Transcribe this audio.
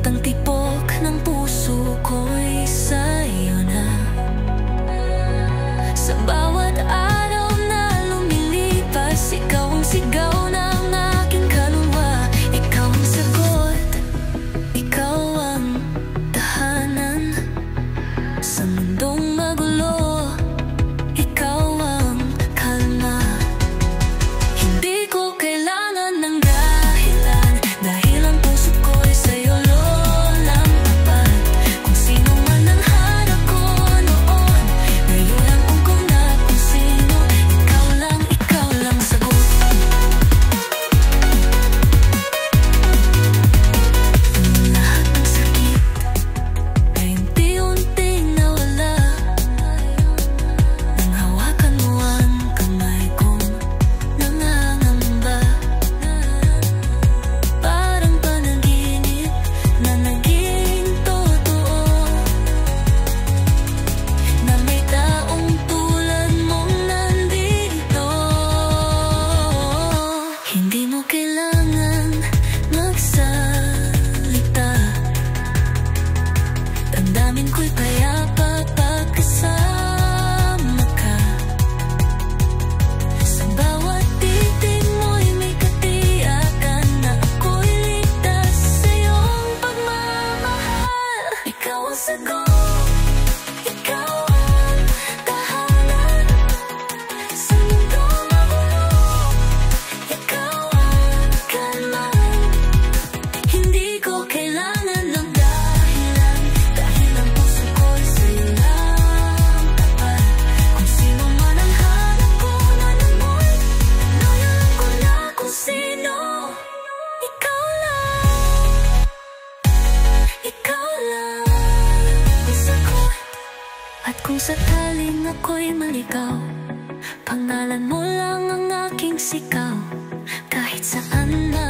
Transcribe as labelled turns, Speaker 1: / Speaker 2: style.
Speaker 1: Ang tibok ng puso ko'y sa'yo na. Sa bawat araw na lumilipas, ikaw ang sigaw ng aking kaluluwa. Ikaw ang sagot, ikaw ang tahanan sa mundong magulo. Ikaw ang kalma. Hindi ko kailangan ng dahilan, dahil ang puso ko'y sa'yo lang tapat. Kung sino man ang harap ko noon, ngayon ang ungkong na kung sino. Ikaw lang sagot. Lahat ng sakit ay unti-unting nawala nang hawakan mo ang kamay kong nangangamba. Parang panaginip na naging totoo, na may taong tulad mong nandito. Hindi mo kailangan magsalita, damdamin ko'y payapa pagkasama ka. Sa bawat titig mo'y may katiyakan na ako'y ligtas sa iyong pagmamahal. Ikaw ang sagot, ikaw ang tahanan sa mundong magulo. Ikaw ang kalma. Hindi ko kailangan ng dahilan, dahil ang puso ko'y sa'yo lang tapat. Kung sino man ang hanap ko na namoy, ngayon ko na kung sino. Ikaw lang, ikaw lang ang sagot. At kung sakaling ako'y maligaw, pangalan mo lang ang aking sigaw. Kahit saan na